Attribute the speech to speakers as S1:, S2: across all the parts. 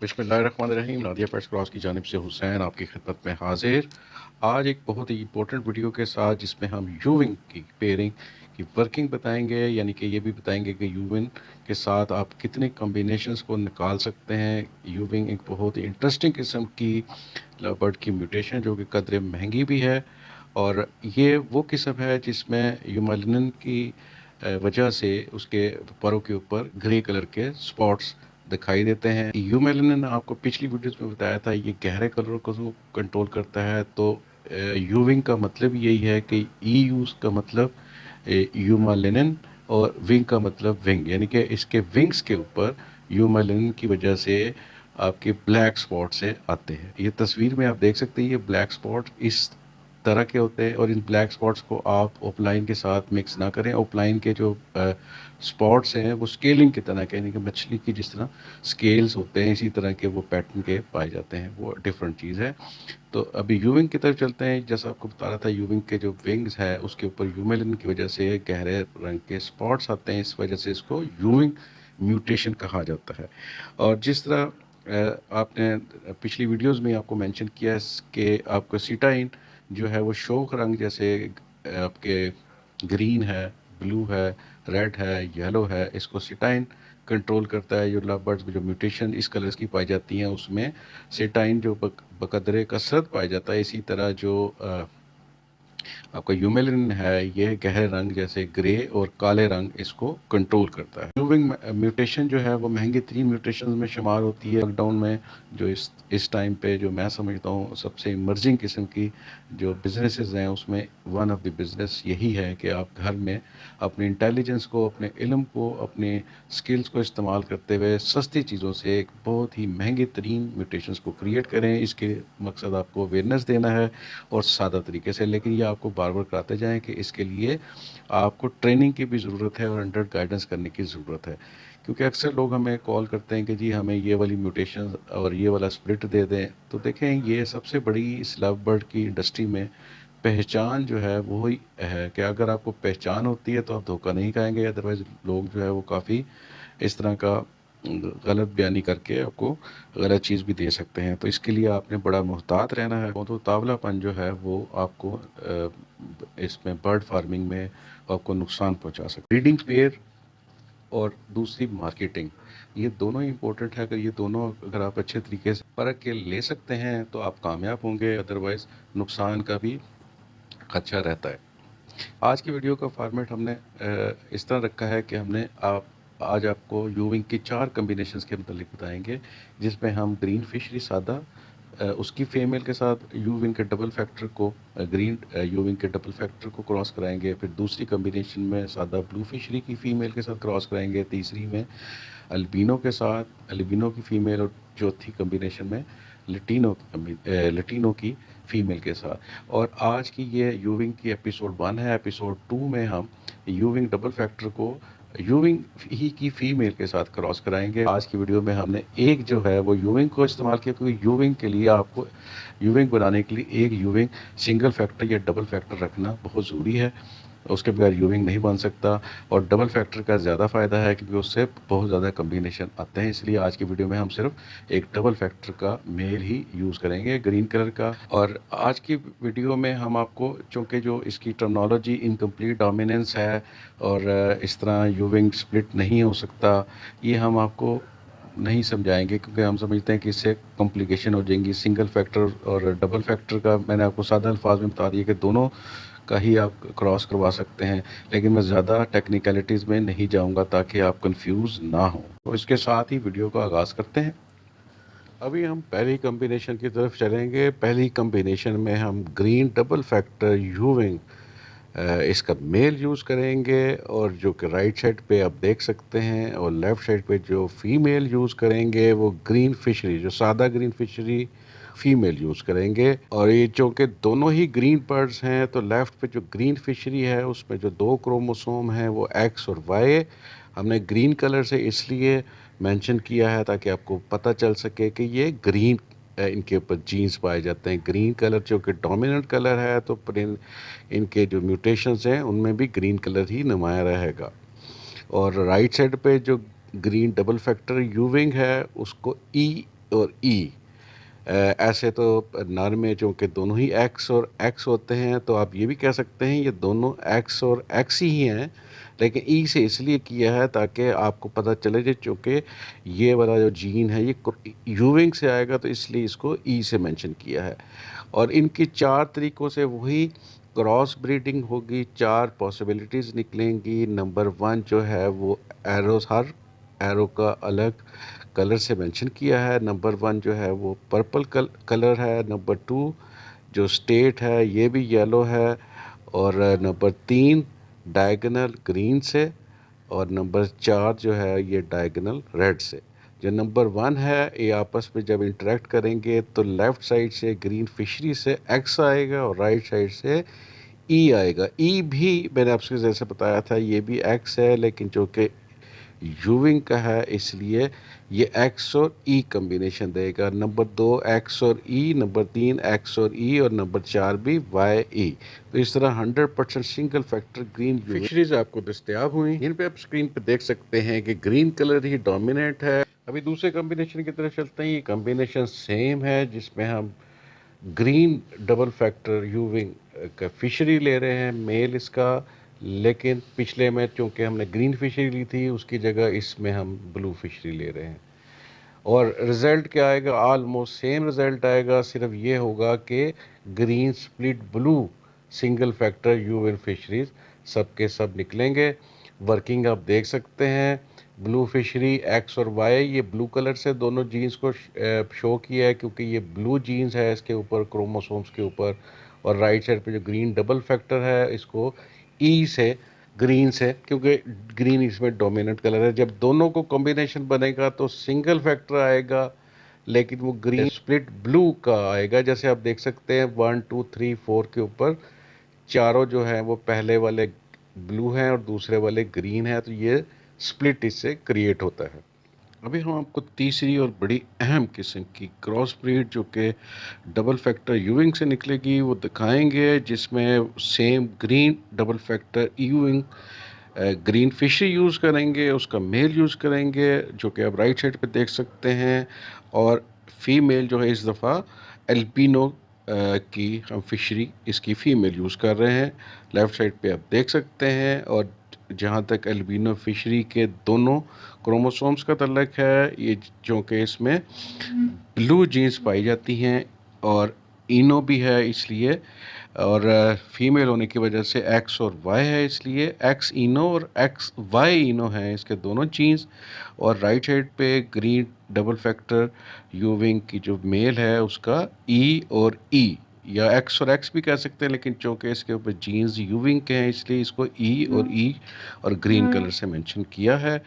S1: बिस्मिल्लाहिर्रहमानिर्रहीम। Nadia pets cross की जानिब से हुसैन आपकी खिदमत में हाजिर। आज एक बहुत ही इंपॉर्टेंट वीडियो के साथ जिसमें हम यूविंग की पेयरिंग की वर्किंग बताएंगे, यानी कि ये भी बताएंगे कि यूविंग के साथ आप कितने कॉम्बिनेशंस को निकाल सकते हैं। यूविंग एक बहुत ही इंटरेस्टिंग किस्म की बर्ड की म्यूटेशन जो कि कदरे महंगी भी है, और ये वो किस्म है जिसमें यूमेलिन की वजह से उसके परों के ऊपर ग्रे कलर के स्पॉट्स दिखाई देते हैं। यूमेलिन ने आपको पिछली वीडियोस में बताया था ये गहरे कलर को कंट्रोल करता है। तो यूविंग का मतलब यही है कि ई यूज का मतलब यूमेलिन और विंग का मतलब विंग, यानी कि इसके विंग्स के ऊपर यूमेलिन की वजह से आपके ब्लैक स्पॉट से आते हैं। ये तस्वीर में आप देख सकते हैं, ये ब्लैक स्पॉट इस तरह के होते हैं, और इन ब्लैक स्पॉट्स को आप ओपलाइन के साथ मिक्स ना करें। ओपलाइन के जो स्पॉट्स हैं वो स्केलिंग की तरह के, यानी कि मछली की जिस तरह स्केल्स होते हैं इसी तरह के वो पैटर्न के पाए जाते हैं, वो डिफरेंट चीज़ है। तो अभी यूविंग की तरफ चलते हैं। जैसा आपको बता रहा था, यूविंग के जो विंग्स है उसके ऊपर यूमेलिन की वजह से गहरे रंग के स्पॉट्स आते हैं, इस वजह से इसको यूविंग म्यूटेशन कहा जाता है। और जिस तरह आपने पिछली वीडियोस में आपको मेंशन किया है कि आपको सीटाइन जो है वो शोक रंग जैसे आपके ग्रीन है, ब्लू है, रेड है, येलो है, इसको सिटाइन कंट्रोल करता है। जो लव बर्ड्स में जो म्यूटेशन इस कलर्स की पाई जाती हैं उसमें सिटाइन जो बकदरे कसरत पाया जाता है। इसी तरह जो आपका यूमेलिन है ये गहरे रंग जैसे ग्रे और काले रंग इसको कंट्रोल करता है। यूविंग म्यूटेशन जो है वो महंगी तरीन म्यूटेशन में शुमार होती है। लॉकडाउन में जो इस टाइम पे जो मैं समझता हूँ सबसे इमर्जिंग किस्म की जो बिजनेसेस हैं उसमें वन ऑफ द बिजनेस यही है कि आप घर में अपनी इंटेलिजेंस को, अपने इल्म को, अपने स्किल्स को इस्तेमाल करते हुए सस्ती चीज़ों से एक बहुत ही महंगी तरीन म्यूटेशंस को क्रिएट करें। इसके मकसद आपको अवेयरनेस देना है और सादा तरीके से, लेकिन ये आपको बार बार कराते जाएं कि इसके लिए आपको ट्रेनिंग की भी ज़रूरत है और अंडर गाइडेंस करने की ज़रूरत है। क्योंकि अक्सर लोग हमें कॉल करते हैं कि जी हमें ये वाली म्यूटेशन और ये वाला स्प्लिट दे दें। तो देखें, ये सबसे बड़ी इस लव बर्ड की इंडस्ट्री में पहचान जो है वो ही है कि अगर आपको पहचान होती है तो आप धोखा नहीं खाएंगे। अदरवाइज़ लोग जो है वो काफ़ी इस तरह का गलत बयानी करके आपको गलत चीज़ भी दे सकते हैं। तो इसके लिए आपने बड़ा मुहतात रहना है। तो तावलापन जो है वो आपको इसमें बर्ड फार्मिंग में आपको नुकसान पहुंचा सकता है। ब्रीडिंग पेयर और दूसरी मार्केटिंग, ये दोनों ही इम्पोर्टेंट है। अगर ये दोनों अगर आप अच्छे तरीके से परख के ले सकते हैं तो आप कामयाब होंगे, अदरवाइज़ नुकसान का भी खदशा रहता है। आज की वीडियो का फॉर्मेट हमने इस तरह रखा है कि हमने आप आज आपको यूविंग की 4 कम्बिनेशंस के मतलब बताएंगे, जिसमें हम ग्रीन फिशरी सादा उसकी फीमेल के साथ यूविंग के डबल फैक्टर को ग्रीन यूविंग के डबल फैक्टर को क्रॉस कराएंगे। फिर दूसरी कम्बिनेशन में सादा ब्लू फिशरी की फ़ीमेल के साथ क्रॉस कराएंगे। तीसरी में अल्बिनो के साथ अल्बिनो की फ़ीमेल, और चौथी कम्बिनेशन में लटीनो की फ़ीमेल के साथ। और आज की ये यूविंग की एपिसोड 1 है। एपिसोड 2 में हम यूविंग डबल फैक्टर को यूविंग ही की फ़ीमेल के साथ क्रॉस कराएंगे। आज की वीडियो में हमने एक जो है वो यूविंग को इस्तेमाल किया, क्योंकि यूविंग के लिए आपको यूविंग बनाने के लिए एक यूविंग सिंगल फैक्टर या डबल फैक्टर रखना बहुत ज़रूरी है। उसके बगैर यूविंग नहीं बन सकता। और डबल फैक्टर का ज़्यादा फ़ायदा है क्योंकि उससे बहुत ज़्यादा कम्बिनेशन आते हैं। इसलिए आज की वीडियो में हम सिर्फ एक डबल फैक्टर का मेल ही यूज़ करेंगे, ग्रीन कलर का। और आज की वीडियो में हम आपको, चूँकि जो इसकी टर्मिनोलॉजी इनकम्प्लीट डोमिनेंस है और इस तरह यूविंग स्प्लिट नहीं हो सकता, ये हम आपको नहीं समझाएंगे, क्योंकि हम समझते हैं कि इससे कॉम्प्लिकेशन हो जाएंगी। सिंगल फैक्टर और डबल फैक्टर का मैंने आपको सादा अल्फाज में बता दिया कि दोनों का ही आप क्रॉस करवा सकते हैं, लेकिन मैं ज़्यादा टेक्निकलिटीज़ में नहीं जाऊंगा ताकि आप कंफ्यूज ना हो। तो इसके साथ ही वीडियो का आगाज़ करते हैं। अभी हम पहली कम्बिनेशन की तरफ चलेंगे। पहली कम्बिनेशन में हम ग्रीन डबल फैक्टर यूविंग इसका मेल यूज़ करेंगे, और जो कि राइट साइड पे आप देख सकते हैं, और लेफ़्ट साइड पे जो फीमेल यूज़ करेंगे वो ग्रीन फिशरी, जो सादा ग्रीन फिशरी फीमेल यूज़ करेंगे। और ये चूँकि दोनों ही ग्रीन बर्ड्स हैं तो लेफ़्ट पे जो ग्रीन फिशरी है उसमें जो 2 क्रोमोसोम हैं वो एक्स और वाई हमने ग्रीन कलर से इसलिए मेंशन किया है ताकि आपको पता चल सके कि ये ग्रीन इनके ऊपर जीन्स पाए जाते हैं। ग्रीन कलर जो कि डोमिनेंट कलर है, तो इनके जो म्यूटेशंस हैं उनमें भी ग्रीन कलर ही नुमाया रहेगा। और राइट साइड पे जो ग्रीन डबल फैक्टर यूविंग है उसको ई और ई। ऐसे तो नर में जो कि दोनों ही एक्स और एक्स होते हैं, तो आप ये भी कह सकते हैं ये दोनों एक्स और एक्स ही हैं, लेकिन ई से इसलिए किया है ताकि आपको पता चले कि चूँकि ये वाला जो जीन है ये यूविंग से आएगा, तो इसलिए इसको ई से मेंशन किया है। और इनकी चार तरीक़ों से वही क्रॉस ब्रीडिंग होगी, चार पॉसिबिलिटीज़ निकलेंगी। नंबर वन जो है वो एरोस, हर एरो का अलग कलर से मेंशन किया है। नंबर वन जो है वो पर्पल कलर है। नंबर टू जो स्टेट है ये भी येलो है। और नंबर तीन डायगोनल ग्रीन से। और नंबर चार जो है ये डायगोनल रेड से। जो नंबर वन है ये आपस में जब इंटरेक्ट करेंगे तो लेफ़्ट साइड से ग्रीन फिशरी से एक्स आएगा और राइट साइड से ई आएगा। ई भी मैंने आपसे जैसे बताया था ये भी एक्स है, लेकिन जो कि यूविंग का है इसलिए ये एक्स और ई कम्बिनेशन देगा। नंबर दो एक्स और ई, नंबर तीन एक्स और ई, और नंबर चार भी वाई ई। तो इस तरह 100% सिंगल फैक्टर ग्रीन फिशरीज आपको दस्तयाब हुई। इन पे आप स्क्रीन पे देख सकते हैं कि ग्रीन कलर ही डोमिनेट है। अभी दूसरे कम्बिनेशन की तरफ चलते हैं। ये कम्बिनेशन सेम है जिसमें हम ग्रीन डबल फैक्टर यूविंग का फिशरी ले रहे हैं, मेल इसका। लेकिन पिछले में चूँकि हमने ग्रीन फिशरी ली थी उसकी जगह इसमें हम ब्लू फिशरी ले रहे हैं। और रिज़ल्ट क्या आएगा? ऑलमोस्ट सेम रिज़ल्ट आएगा, सिर्फ ये होगा कि green split blue single factor यूविंग फिशरीज सब के सब निकलेंगे। वर्किंग आप देख सकते हैं। ब्लू फिशरी एक्स और वाई, ये ब्लू कलर से दोनों जीन्स को शो किया है क्योंकि ये ब्लू जीन्स है इसके ऊपर, क्रोमोसोम्स के ऊपर। और राइट साइड पे जो ग्रीन डबल फैक्टर है इसको ई से, ग्रीन से, क्योंकि ग्रीन इसमें डोमिनेंट कलर है। जब दोनों को कॉम्बिनेशन बनेगा तो सिंगल फैक्टर आएगा, लेकिन वो ग्रीन स्प्लिट ब्लू का आएगा। जैसे आप देख सकते हैं 1 2 3 4 के ऊपर चारों जो हैं वो पहले वाले ब्लू हैं और दूसरे वाले ग्रीन हैं, तो ये स्प्लिट इससे क्रिएट होता है। अभी हम आपको तीसरी और बड़ी अहम किस्म की क्रॉस ब्रीड जो कि डबल फैक्टर यूविंग से निकलेगी वो दिखाएंगे, जिसमें same green double factor यूविंग green fishery use करेंगे, उसका मेल यूज़ करेंगे जो कि आप राइट साइड पे देख सकते हैं। और फीमेल जो है इस दफ़ा एल्बिनो की हम फिशरी इसकी फ़ीमेल यूज़ कर रहे हैं, लेफ़्ट साइड पे आप देख सकते हैं। और जहाँ तक एल्बिनो फिशरी के दोनों क्रोमोसोम्स का तल्लक है, ये जो कि इसमें ब्लू जीन्स पाई जाती हैं और इनो भी है इसलिए, और फीमेल होने की वजह से एक्स और वाई है इसलिए एक्स इनो और एक्स वाई इनो हैं इसके दोनों जीन्स। और राइट साइड पे ग्रीन डबल फैक्टर यूविंग की जो मेल है उसका ई और ई, या एक्स और एक्स भी कह सकते हैं, लेकिन चूँकि इसके ऊपर जीन्स यूविंग के हैं इसलिए इसको ई और ग्रीन कलर से मेंशन किया है।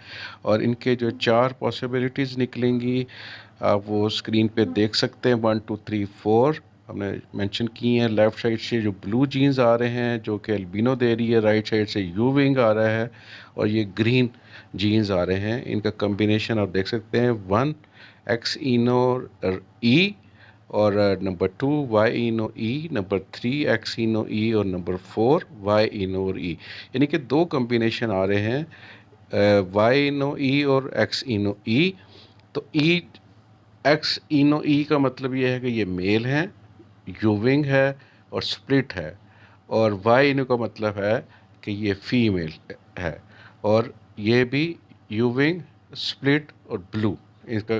S1: और इनके जो चार पॉसिबिलिटीज़ निकलेंगी आप वो स्क्रीन पे देख सकते हैं। 1 2 3 4 हमने मेंशन की हैं। लेफ़्ट साइड से जो ब्लू जीन्स आ रहे हैं जो कि एल्बिनो दे रही है, राइट साइड से यूविंग आ रहा है, और ये ग्रीन जीन्स आ रहे हैं। इनका कम्बिनेशन आप देख सकते हैं 1 एक्स इनो ई, और नंबर 2 वाई इनो ई, नंबर 3 एक्स इनो ई, और नंबर 4 वाई इनो और ई। यानी कि दो कम्बिनेशन आ रहे हैं, वाई इनो ई और एक्स इनो ई। तो ई एक्स इनो ई का मतलब ये है कि ये मेल हैं, यूविंग है और स्प्लिट है। और वाई इनो का मतलब है कि ये फीमेल है और ये भी यूविंग, स्प्लिट और ब्लू इसका।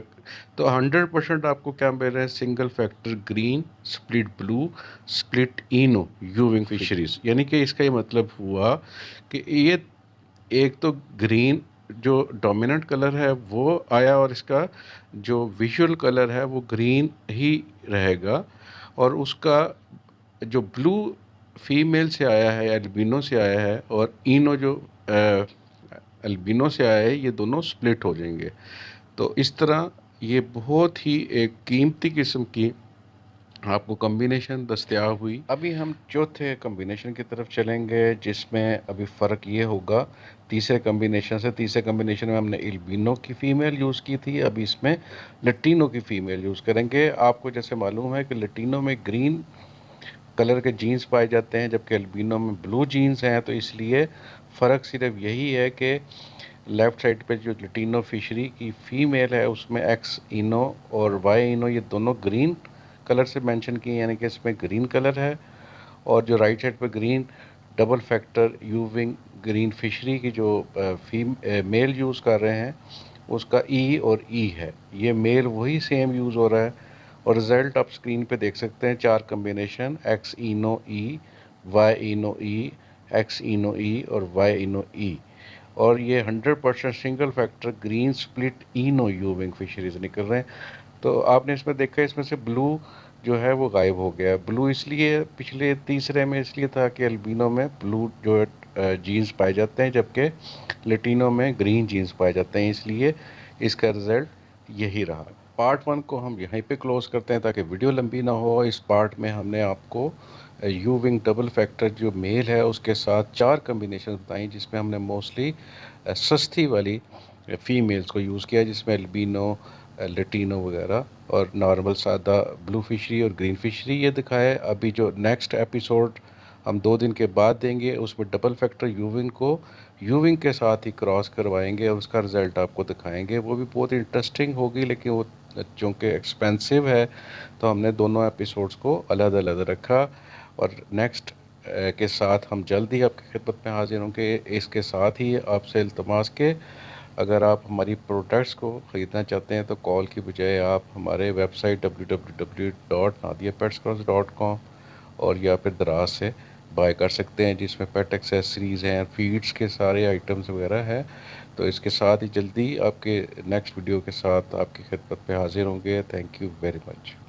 S1: तो 100% आपको क्या मिल रहा है? Single factor green, split blue, split इनो यूविंग फिशरीज। यानी कि इसका ये मतलब हुआ कि ये एक तो ग्रीन जो डोमिनेंट कलर है वो आया और इसका जो विजुअल कलर है वो ग्रीन ही रहेगा। और उसका जो ब्लू फीमेल से आया है, एल्बिनो से आया है, और इनो जो एल्बिनो से आया है, ये दोनों स्प्लिट हो जाएंगे। तो इस तरह ये बहुत ही एक कीमती किस्म की आपको कम्बिनेशन दस्तयाब हुई। अभी हम चौथे कम्बिनेशन की तरफ चलेंगे जिसमें अभी फ़र्क ये होगा तीसरे कम्बिनेशन से। तीसरे कम्बिनेशन में हमने एल्बिनो की फ़ीमेल यूज़ की थी, अभी इसमें लटीनो की फ़ीमेल यूज़ करेंगे। आपको जैसे मालूम है कि लटीनो में ग्रीन कलर के जीन्स पाए जाते हैं जबकि एल्बिनो में ब्लू जीन्स हैं, तो इसलिए फ़र्क सिर्फ यही है कि लेफ़्ट साइड पे जो लटीनो फिशरी की फ़ीमेल है उसमें एक्स इनो और वाई इनो ये दोनों ग्रीन कलर से मेंशन किए, यानी कि इसमें ग्रीन कलर है। और जो राइट साइड पे green double factor यूविंग green fishery की जो मेल यूज़ कर रहे हैं उसका ई और ई है, ये मेल वही सेम यूज़ हो रहा है। और रिज़ल्ट आप स्क्रीन पे देख सकते हैं, 4 combination X into E, Y into E, X into E और वाई इनो ई। और ये 100% सिंगल फैक्टर ग्रीन स्प्लिट इनो यूविंग फिशरीज निकल रहे हैं। तो आपने इसमें देखा इसमें से ब्लू जो है वो गायब हो गया है। ब्लू इसलिए पिछले तीसरे में इसलिए था कि अल्बिनो में ब्लू जो जीन्स पाए जाते हैं, जबकि लेटिनो में ग्रीन जीन्स पाए जाते हैं, इसलिए इसका रिज़ल्ट यही रहा। पार्ट 1 को हम यहीं पे क्लोज करते हैं ताकि वीडियो लंबी ना हो। इस पार्ट में हमने आपको यू विंग डबल फैक्टर जो मेल है उसके साथ 4 कम्बिनेशन बताई, जिसमें हमने मोस्टली सस्ती वाली फ़ीमेल्स को यूज़ किया, जिसमें अल्बिनो, लेटिनो वगैरह और नॉर्मल सादा ब्लू फिशरी और ग्रीन फिशरी ये दिखाया है। अभी जो नेक्स्ट एपिसोड हम 2 दिन के बाद देंगे उसमें डबल फैक्टर यूविंग को यूविंग के साथ ही क्रॉस करवाएंगे और उसका रिज़ल्ट आपको दिखाएंगे। वो भी बहुत इंटरेस्टिंग होगी, लेकिन वो चूँकि एक्सपेंसिव है तो हमने दोनों एपिसोड्स को अलग अलग रखा। और नेक्स्ट के साथ हम जल्द ही आपकी खिदमत में हाजिर होंगे। इसके साथ ही आपसे इल्तमास के अगर आप हमारी प्रोडक्ट्स को ख़रीदना चाहते हैं तो कॉल की बजाय आप हमारे वेबसाइट www.nadiapetscross.com और या फिर दराज से बाय कर सकते हैं, जिसमें पेट एक्सेसरीज़ हैं, फीड्स के सारे आइटम्स वगैरह हैं। तो इसके साथ ही जल्दी आपके नेक्स्ट वीडियो के साथ आपकी खिदमत में हाजिर होंगे। Thank you very much.